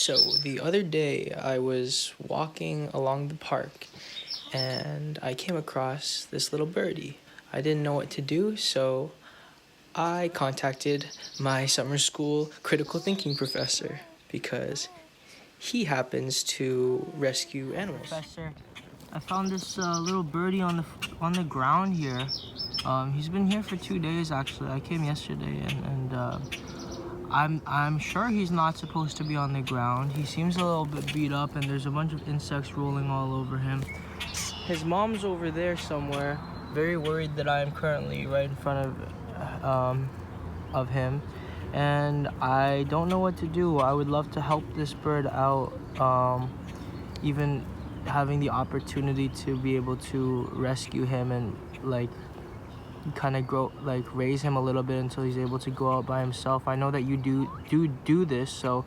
So the other day I was walking along the park and I came across this little birdie. I didn't know what to do, so I contacted my summer school critical thinking professor because he happens to rescue animals. Professor, I found this little birdie on the ground here. He's been here for 2 days actually. I came yesterday and I'm sure he's not supposed to be on the ground. He seems a little bit beat up and there's a bunch of insects rolling all over him. His mom's over there somewhere, very worried that I am currently right in front of him, and I don't know what to do. I would love to help this bird out, even having the opportunity to be able to rescue him and kind of raise him a little bit until he's able to go out by himself. I know that you do this, so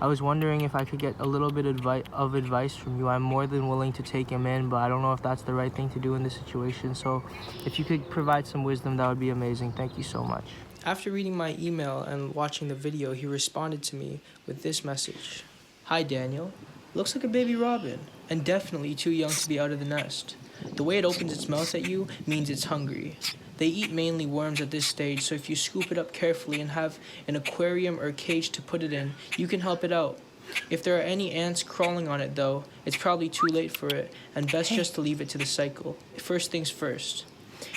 I was wondering if I could get a little bit of advice from you. I'm more than willing to take him in, but I don't know if that's the right thing to do in this situation. So if you could provide some wisdom, that would be amazing. Thank you so much. After reading my email and watching the video, he responded to me with this message. Hi Daniel, looks like a baby robin, and definitely too young to be out of the nest. The way it opens its mouth at you means it's hungry. They eat mainly worms at this stage, so if you scoop it up carefully and have an aquarium or cage to put it in, you can help it out. If there are any ants crawling on it though, it's probably too late for it, and best just to leave it to the cycle. First things first.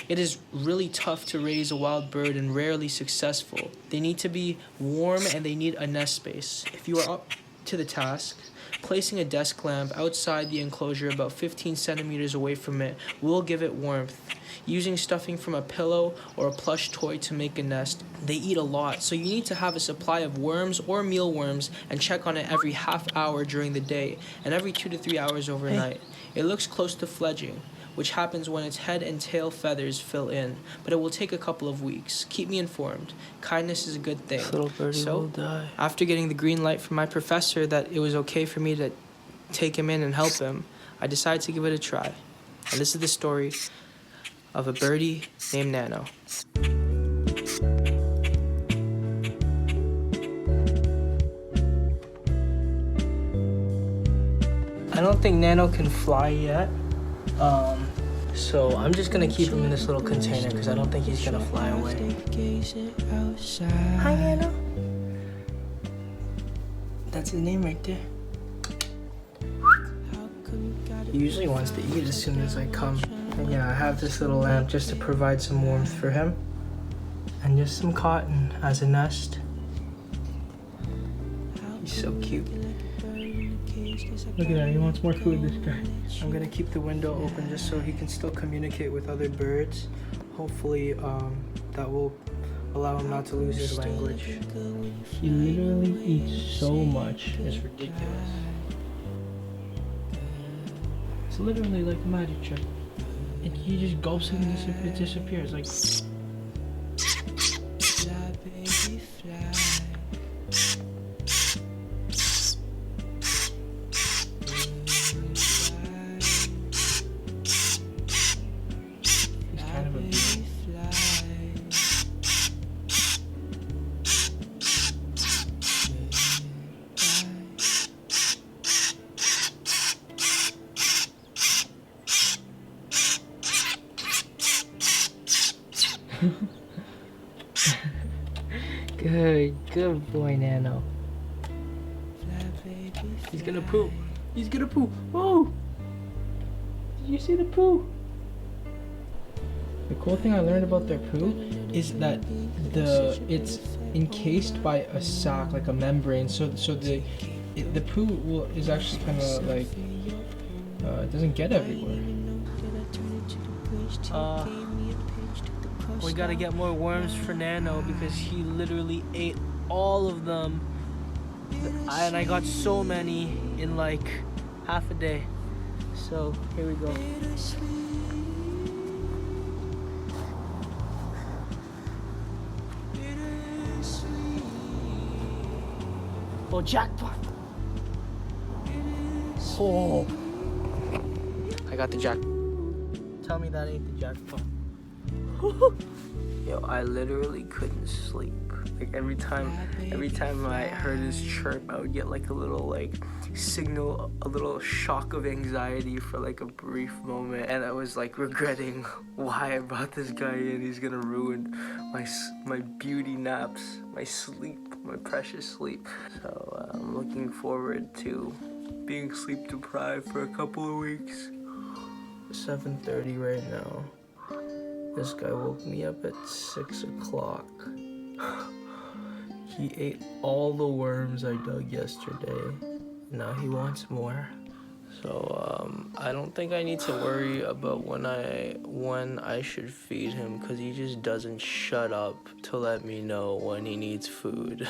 It is really tough to raise a wild bird and rarely successful. They need to be warm and they need a nest space. If you are up to the task, placing a desk lamp outside the enclosure about 15 centimeters away from it will give it warmth. Using stuffing from a pillow or a plush toy to make a nest. They eat a lot, so you need to have a supply of worms or mealworms and check on it every half hour during the day and every 2 to 3 hours overnight. It looks close to fledging, which happens when its head and tail feathers fill in, but it will take a couple of weeks. Keep me informed. Kindness is a good thing. This little birdie will die. After getting the green light from my professor that it was okay for me to take him in and help him, I decided to give it a try. And this is the story of a birdie named Nano. I don't think Nano can fly yet, so I'm just gonna keep him in this little container because I don't think he's gonna fly away. Hi Nano. That's his name right there. He usually wants to eat as soon as I come. And yeah, I have this little lamp just to provide some warmth for him. And just some cotton as a nest. He's so cute. Look at that, he wants more food, this guy. I'm gonna keep the window open just so he can still communicate with other birds. Hopefully that will allow him not to lose his language. He literally eats so much, it's ridiculous. It's literally like a magic trick. He just gulps it and it disappears. Like. He's kind of a bee. Good boy, Nano. He's gonna poo. He's gonna poo. Oh! Did you see the poo? The cool thing I learned about their poo is that it's encased by a sac, like a membrane. So the poo is actually kind of like it doesn't get everywhere. We gotta get more worms for Nano because he literally ate all of them. And I got so many in like half a day. So here we go. Oh, jackpot! Oh, I got the jackpot. Tell me that ain't the jackpot. Yo, I literally couldn't sleep. Like every time I heard his chirp, I would get like a little like signal, a little shock of anxiety for like a brief moment, and I was like regretting why I brought this guy in. He's gonna ruin my beauty naps, my sleep, my precious sleep. So I'm looking forward to being sleep deprived for a couple of weeks. 7:30 right now. This guy woke me up at 6 o'clock. He ate all the worms I dug yesterday. Now he wants more. So I don't think I need to worry about when I should feed him, because he just doesn't shut up to let me know when he needs food.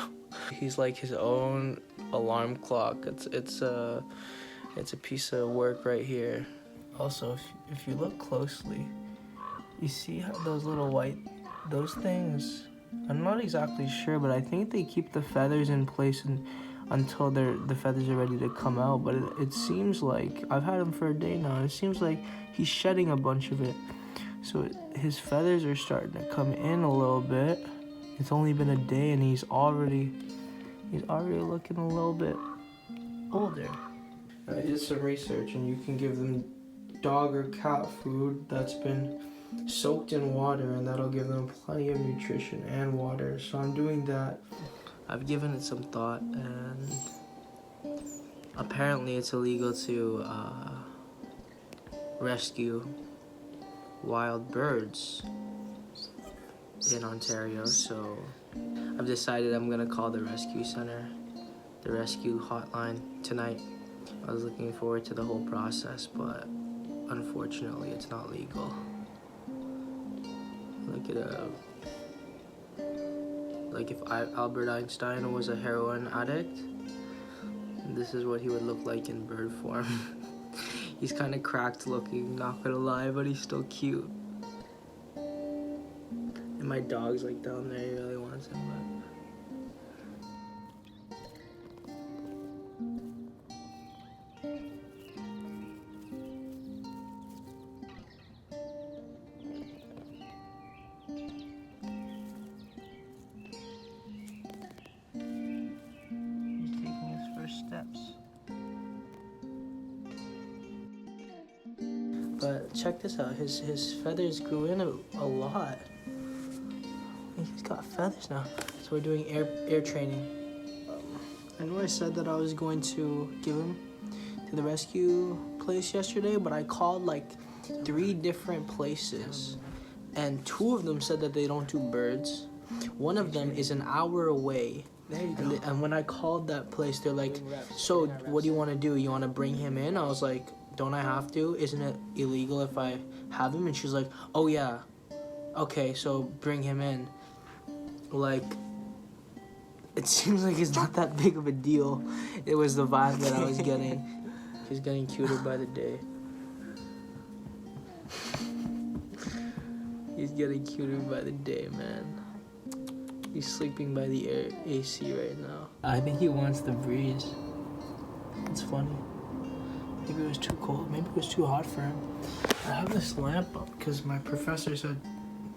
He's like his own alarm clock. It's a piece of work right here. Also, if you look closely, you see how those things, I'm not exactly sure, but I think they keep the feathers in place until the feathers are ready to come out. But it seems like, I've had him for a day now, and it seems like he's shedding a bunch of it. So his feathers are starting to come in a little bit. It's only been a day and he's already looking a little bit older. I did some research, and you can give them dog or cat food that's been soaked in water, and that'll give them plenty of nutrition and water. So I'm doing that. I've given it some thought, and apparently it's illegal to rescue wild birds in Ontario. So I've decided I'm gonna call the rescue center, the rescue hotline tonight. I was looking forward to the whole process, but unfortunately it's not legal. Look at like if Albert Einstein was a heroin addict, this is what he would look like in bird form. He's kind of cracked looking, not gonna lie, but he's still cute. And my dog's like down there, he really wants him, but steps. But check this out, his feathers grew in a lot. He's got feathers now. So we're doing air training. I know I said that I was going to give him to the rescue place yesterday, but I called like 3 different places, and 2 of them said that they don't do birds. One of them is an hour away. And when I called that place, they're like, so what do you want to do? You want to bring him in? I was like, don't I have to? Isn't it illegal if I have him? And she's like, oh yeah, okay, so bring him in. Like, it seems like it's not that big of a deal. It was the vibe that I was getting. He's getting cuter by the day. He's getting cuter by the day, man. He's sleeping by the AC right now. I think he wants the breeze. It's funny. Maybe it was too cold. Maybe it was too hot for him. I have this lamp up because my professor said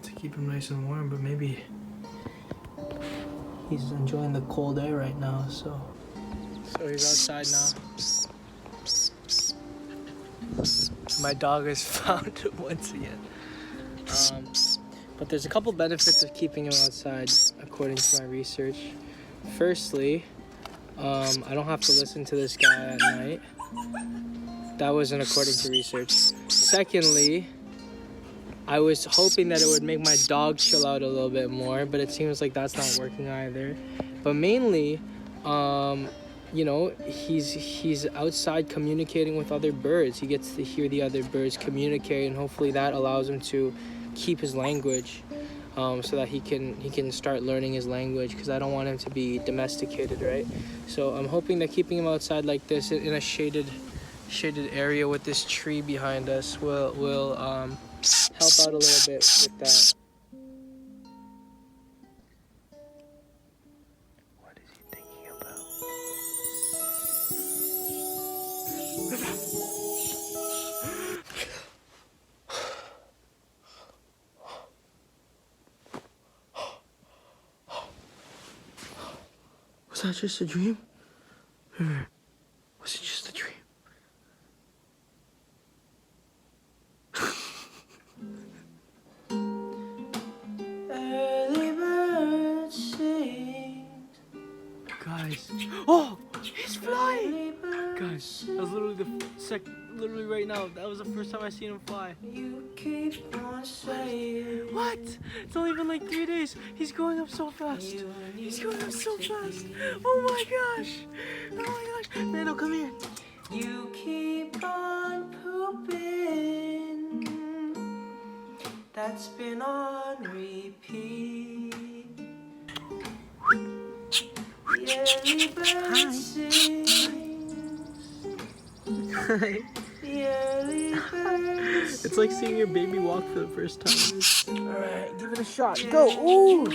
to keep him nice and warm, but maybe he's enjoying the cold air right now, so. So he's outside now. My dog has found it once again. But there's a couple benefits of keeping him outside, according to my research. Firstly, I don't have to listen to this guy at night. That wasn't according to research. Secondly, I was hoping that it would make my dog chill out a little bit more, but it seems like that's not working either. But mainly, you know, he's outside communicating with other birds. He gets to hear the other birds communicate, and hopefully that allows him to keep his language, so that he can start learning his language, because I don't want him to be domesticated, right? So I'm hoping that keeping him outside like this in a shaded area with this tree behind us will help out a little bit with that. What is he thinking about? that just a dream? Was it just a dream? Early bird sings. Guys, oh, he's flying! Guys, that was literally right now. That was the first time I seen him fly. You keep on saying. What? It's only been like 3 days. He's going up so fast. He's going up so fast. Oh my gosh. Oh my gosh. Nano, come here. You keep on pooping. That's been on repeat. The early bird sings. It's like seeing your baby walk for the first time. Alright, give it a shot. Go! Ooh!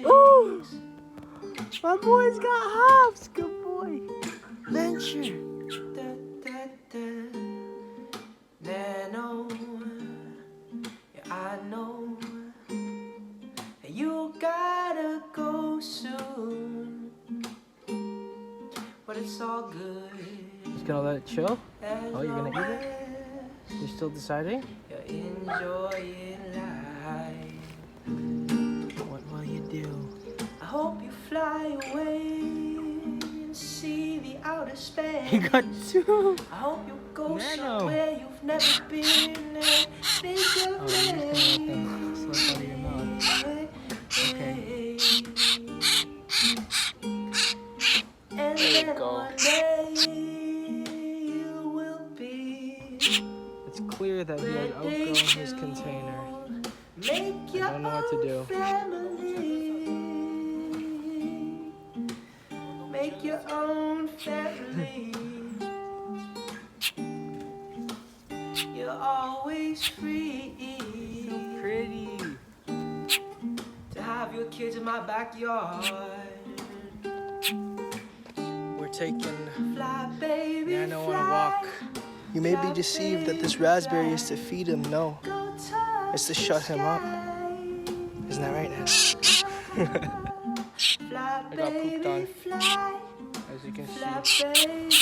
Ooh! My boy's got hops! Good boy! Venture! Nano, yeah, I know you gotta go soon, but it's all good. Just gonna let it chill? Oh, you're gonna eat it? You're still deciding? You're enjoying life. What will you do? I hope you fly away and see the outer space. You got two! I hope you go somewhere you've never been and think of me. Slip out of your mouth. Okay. And there you go. One day you will be. It's clear that he has outgrown his container. I don't know what to do. Make your own family. You're always free. So pretty. To have your kids in my backyard. We're taking Nano on a walk. You may be deceived that this raspberry is to feed him. No, it's to shut him up. Isn't that right, Nano? I got pooped on. As you can see,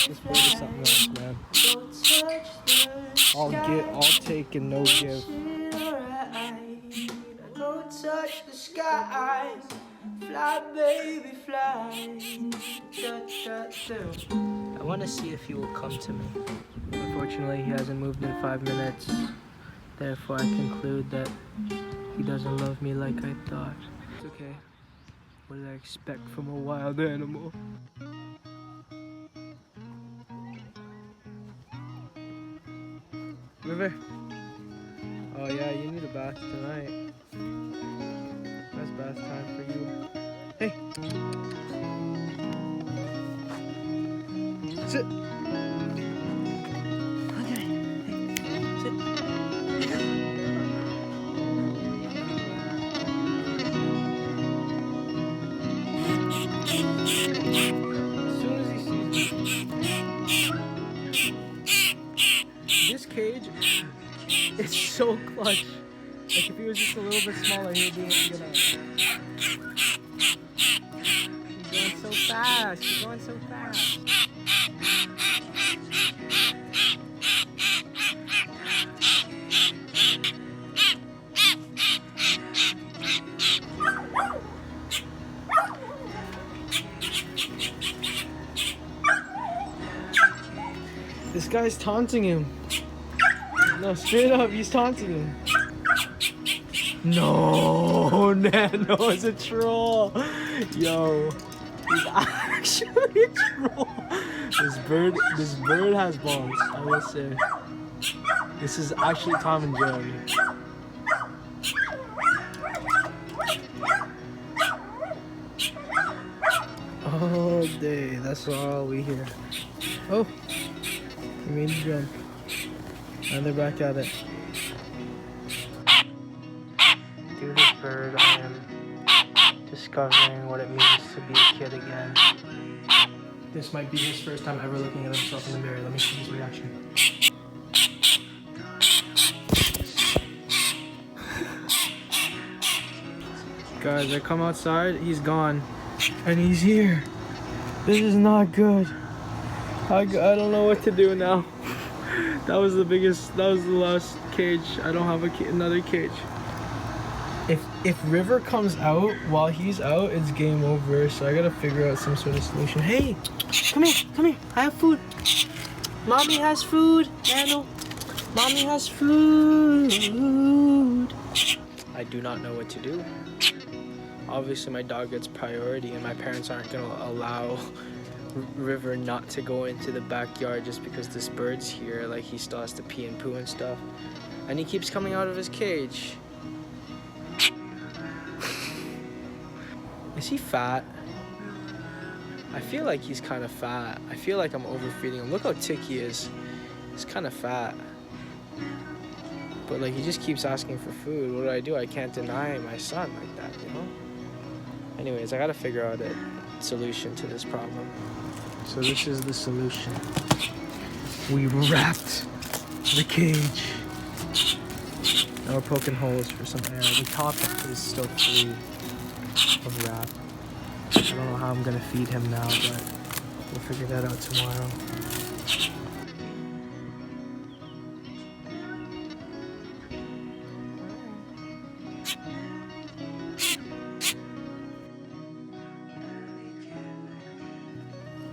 this bird is something else, man. All take and no give. Go touch the skies, fly, baby, fly. I want to see if he will come to me. Unfortunately, he hasn't moved in 5 minutes. Therefore, I conclude that he doesn't love me like I thought. It's okay. What did I expect from a wild animal? River. Oh yeah, you need a bath tonight. That's bath time for you. Hey! Sit! Okay. Hey, sit. As soon as he sees me. This cage is so clutch. Like if he was just a little bit smaller, he would be able to get out. You're going so fast. You're going so fast. This guy's taunting him. No, straight up, he's taunting him. No, Nano is a troll. Yo, he's actually a troll. This bird has balls, I will say. This is actually Tom and Jerry. All day, that's all we hear. Oh, he made the jump. And they're back at it. Through this bird, I am discovering what it means to be a kid again. This might be his first time ever looking at himself in the mirror. Let me see his reaction. Guys, I come outside, he's gone. And he's here. This is not good. I don't know what to do now. That was the last cage. I don't have another cage. If River comes out while he's out, it's game over. So I gotta figure out some sort of solution. Hey, come here. I have food. Mommy has food. Nano. Mommy has food. I do not know what to do. Obviously, my dog gets priority, and my parents aren't gonna allow River not to go into the backyard just because this bird's here. Like, he still has to pee and poo and stuff, and he keeps coming out of his cage. Is he fat? I feel like he's kind of fat. I feel like I'm overfeeding him. Look how thick he is. He's kind of fat. But like, he just keeps asking for food. What do? I can't deny my son like that, you know? Anyways, I gotta figure out a solution to this problem. So this is the solution. We wrapped the cage. Now we're poking holes for some air. The top is still free of wrap. I don't know how I'm gonna feed him now, but we'll figure that out tomorrow.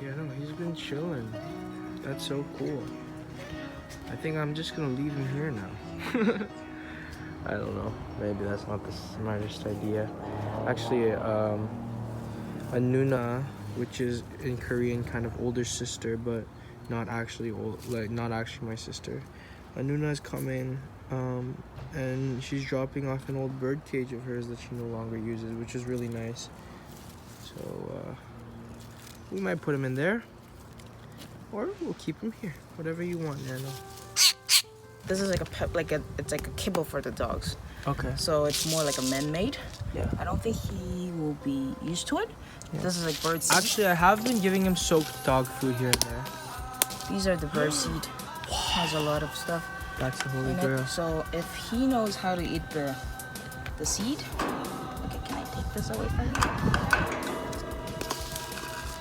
Yeah, no, he's been chilling. That's so cool. I think I'm just gonna leave him here now. I don't know. Maybe that's not the smartest idea. Actually, a Nuna, which is in Korean kind of older sister, but not actually not actually my sister. A Nuna is coming, and she's dropping off an old bird cage of hers that she no longer uses, which is really nice. So we might put him in there, or we'll keep him here. Whatever you want, Nano. This is like a pet, it's like a kibble for the dogs. Okay. So it's more like a man-made. Yeah. I don't think he will be used to it. Yeah. This is like bird seed. Actually, I have been giving him soaked dog food here and there. These are the bird seed. Has a lot of stuff. That's the holy in grail. it. So if he knows how to eat the seed. Okay, can I take this away from you?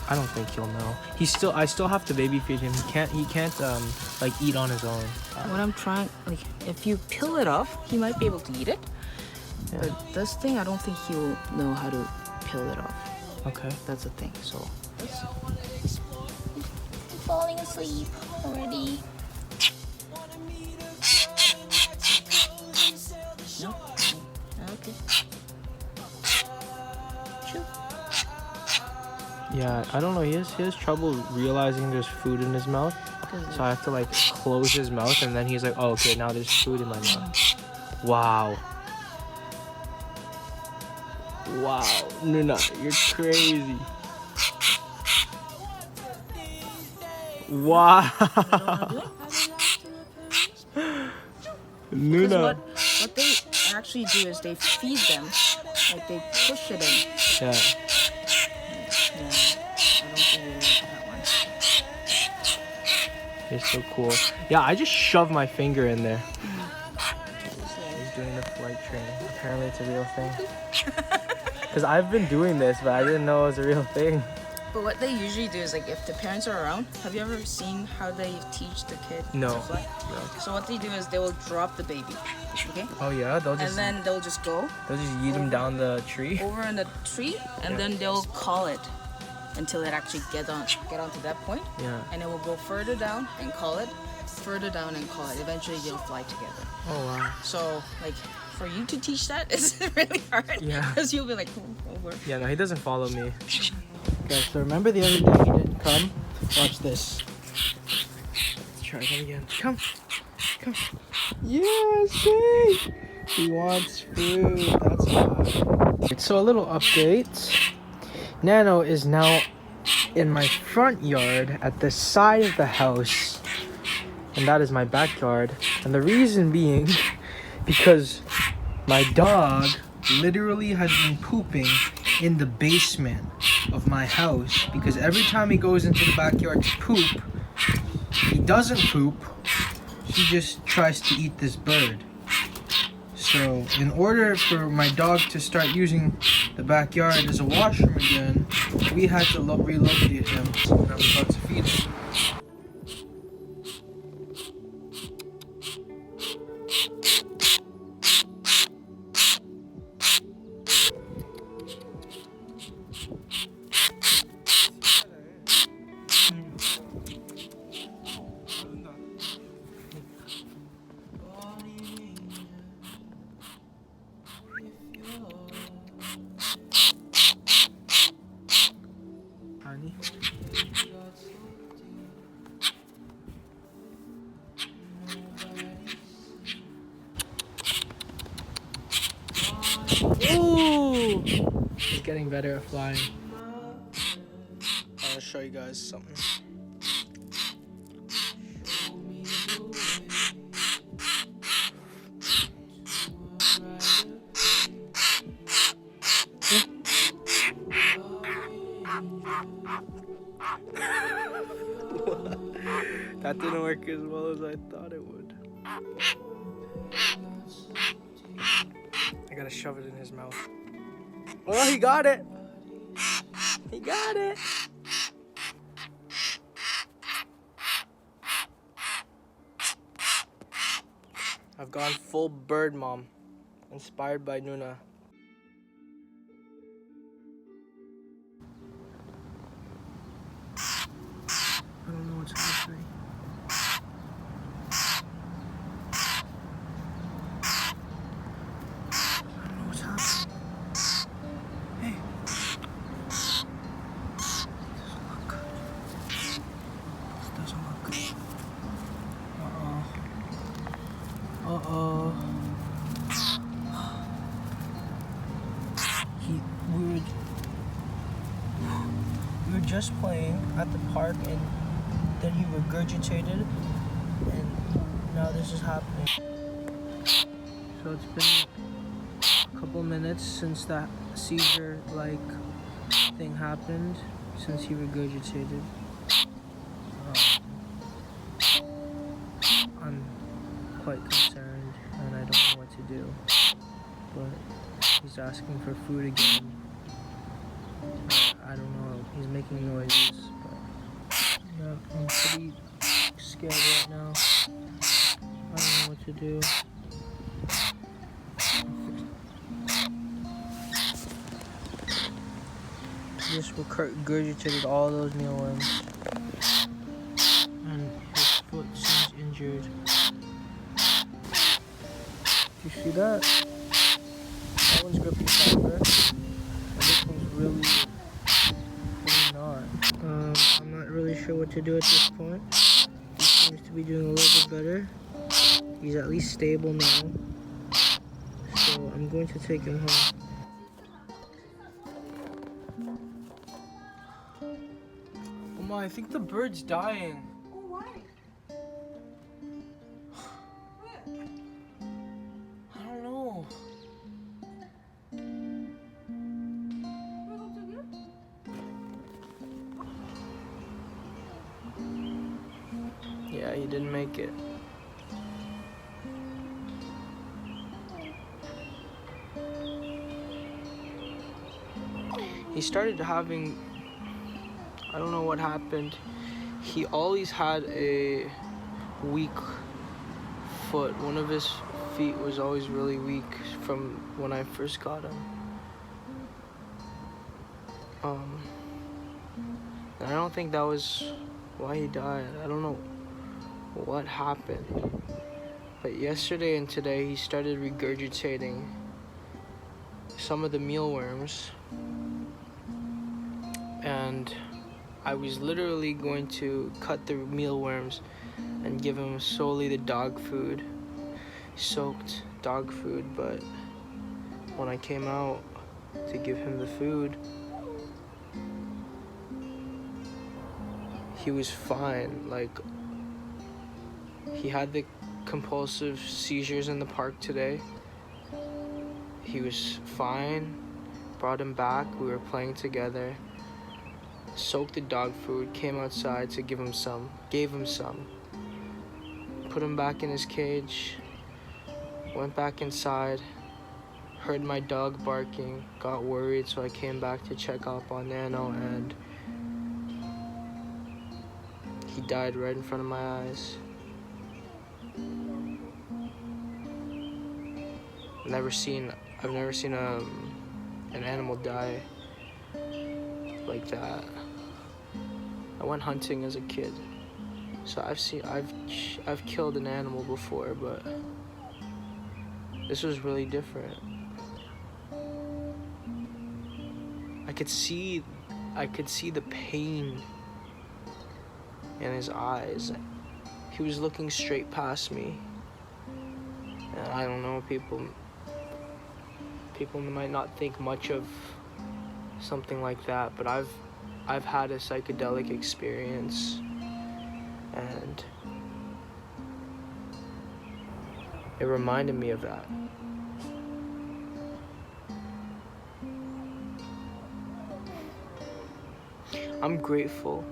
I don't think he'll know. I still have to baby feed him. He can't like eat on his own. What I'm trying, like, if you peel it off, he might be able to eat it. Yeah. But this thing, I don't think he'll know how to peel it off. Okay. That's the thing. So. He's falling asleep already. No. Okay. Yeah, I don't know. He has trouble realizing there's food in his mouth. So I have to like close his mouth, and then he's like, "Oh, okay, now there's food in my mouth." Wow. Wow, Nuna, you're crazy. Wow. Nuna. What they actually do is they feed them, like they push it in. Yeah. You're so cool. Yeah, I just shoved my finger in there. He's doing the flight training. Apparently it's a real thing. Because I've been doing this, but I didn't know it was a real thing. But what they usually do is, like, if the parents are around, have you ever seen how they teach the kid to fly? No. So what they do is they will drop the baby, okay? Oh yeah? And then they'll just go. They'll just yeet him down the tree? Over in the tree, and then they'll call it until it actually get onto that point. Yeah. And it will go further down and call it, further down and call it. Eventually they'll fly together. Oh wow. So like for you to teach that is really hard. Yeah. Because you'll be like, over. Yeah, no, he doesn't follow me. Okay, so remember the other day he didn't come? Watch this. Let's try that again. Come. Yes, see? He wants food. That's hot. So a little update. Nano is now in my front yard at the side of the house, and that is my backyard. And the reason being because my dog literally has been pooping in the basement of my house, because every time he goes into the backyard to poop, he doesn't poop, he just tries to eat this bird. So in order for my dog to start using the backyard as a washroom again, we had to relocate him. And I'm about to feed him. Honey. Ooh! He's getting better at flying. I'll show you guys something. That didn't work as well as I thought it would. I gotta shove it in his mouth. Oh, he got it! He got it! I've gone full bird mom, inspired by Nuna. I don't know what's happening. I don't know what's happening. Hey. This doesn't look good. This doesn't look good. Uh-oh. We were just playing at the park and then he regurgitated and now this is happening. So it's been a couple minutes since that seizure-like thing happened, since he regurgitated. I'm quite concerned and I don't know what to do, but he's asking for food again. I don't know, he's making noises, but yeah, I'm pretty scared right now. I don't know what to do. He just regurgitated all those mealworms. And his foot seems injured. Do you see that? That one's gripping stronger. And this one's really not. I'm not really sure what to do at this point. He seems to be doing a little bit better. He's at least stable now. So I'm going to take him home. Oh my, I think the bird's dying. Oh, why? I don't know. Yeah, he didn't make it. He started having, I don't know what happened. He always had a weak foot. One of his feet was always really weak from when I first got him. And I don't think that was why he died. I don't know what happened. But yesterday and today he started regurgitating some of the mealworms. And I was literally going to cut the mealworms and give him solely the dog food, soaked dog food, but when I came out to give him the food, he was fine. Like, he had the compulsive seizures in the park today. He was fine, brought him back, we were playing together. Soaked the dog food, came outside to give him some, gave him some, put him back in his cage, Went back inside, heard my dog barking, got worried, so I came back to check up on Nano, and he died right in front of my eyes. I've never seen an animal die like that. I went hunting as a kid, so I've killed an animal before, but this was really different. I could see the pain in his eyes. He was looking straight past me. And I don't know, people might not think much of something like that, but I've had a psychedelic experience, and it reminded me of that. I'm grateful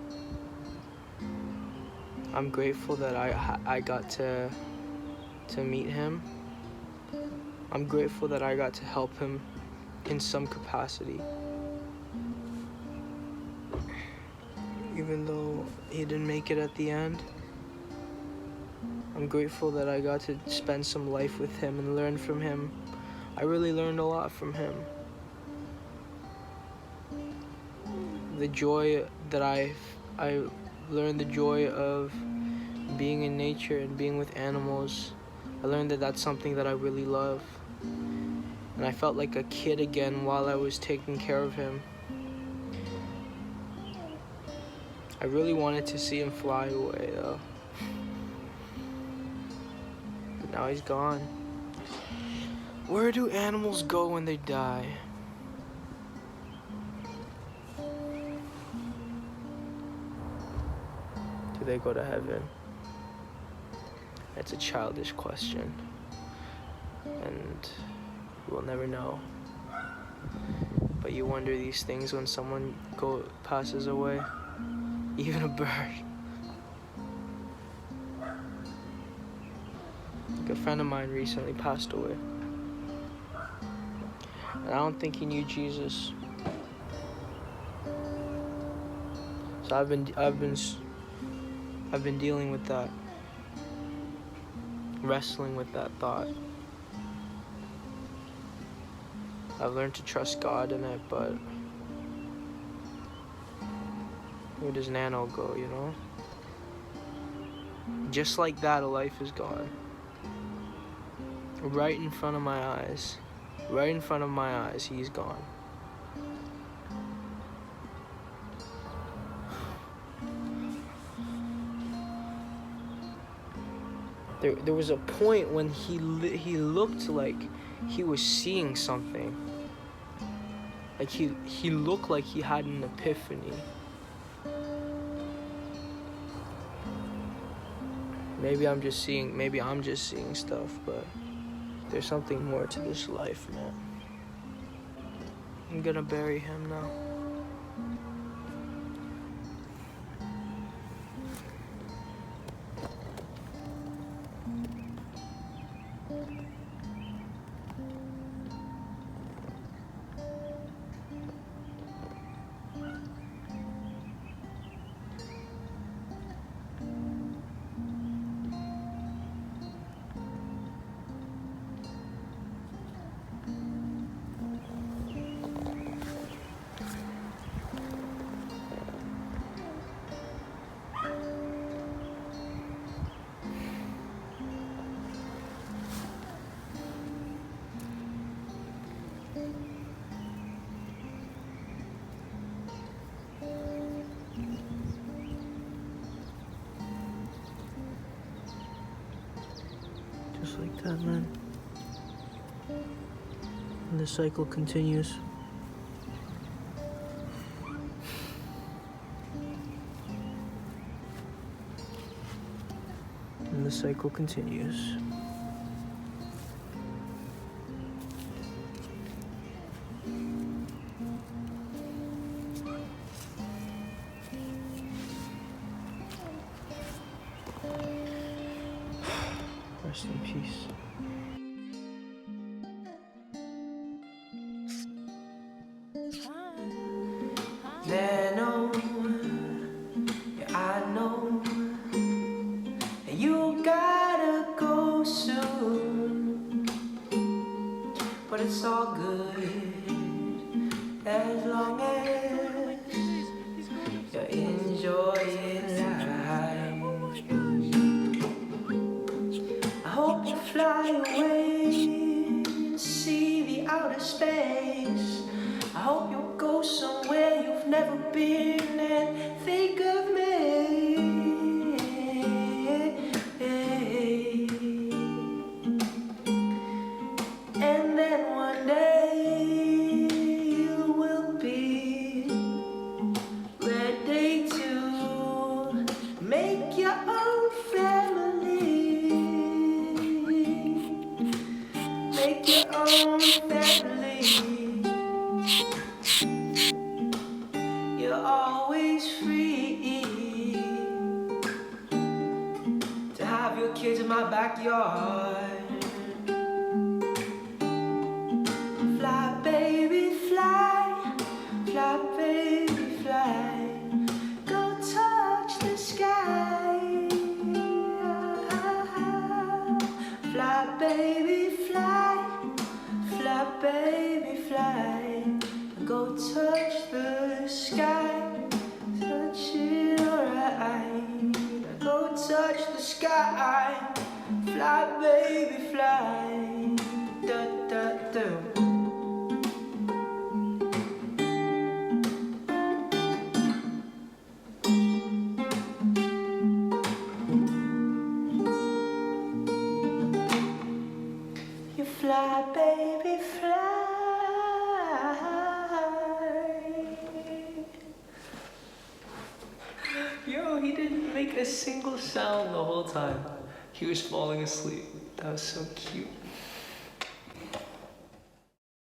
that I got to meet him. I'm grateful that I got to help him in some capacity. Even though he didn't make it at the end, I'm grateful that I got to spend some life with him and learn from him. I really learned a lot from him. The joy that I learned, the joy of being in nature and being with animals. I learned that that's something that I really love. And I felt like a kid again while I was taking care of him. I really wanted to see him fly away though. But now he's gone. Where do animals go when they die? Do they go to heaven? It's a childish question, and we'll never know. But you wonder these things when someone passes away, even a bird. Like a friend of mine recently passed away, and I don't think he knew Jesus. So I've been dealing with that, wrestling with that thought. I've learned to trust God in it, but where does Nano go, you know? Just like that, a life is gone. Right in front of my eyes. Right in front of my eyes, he's gone. There was a point when he looked like he was seeing something. Like he looked like he had an epiphany. Maybe I'm just seeing stuff, but there's something more to this life, man. I'm gonna bury him now. Just like that, man. And the cycle continues. And the cycle continues. Rest in peace. it's all good as long as you're enjoying life. I hope you fly away and see the outer space. I hope you'll go somewhere you've never been and think of me. And then one day you will be ready to make your own family. Make your own family. You're always free to have your kids in my backyard. Fly, baby, fly. Fly, baby, fly. Go touch the sky. Fly, baby, fly. Fly, baby, fly. Go touch the sky. Touch it alright. Go touch the sky. Fly, baby, fly. Da, da, da. You fly, baby, fly. Yo, he didn't make a single sound the whole time. He was falling asleep. That was so cute.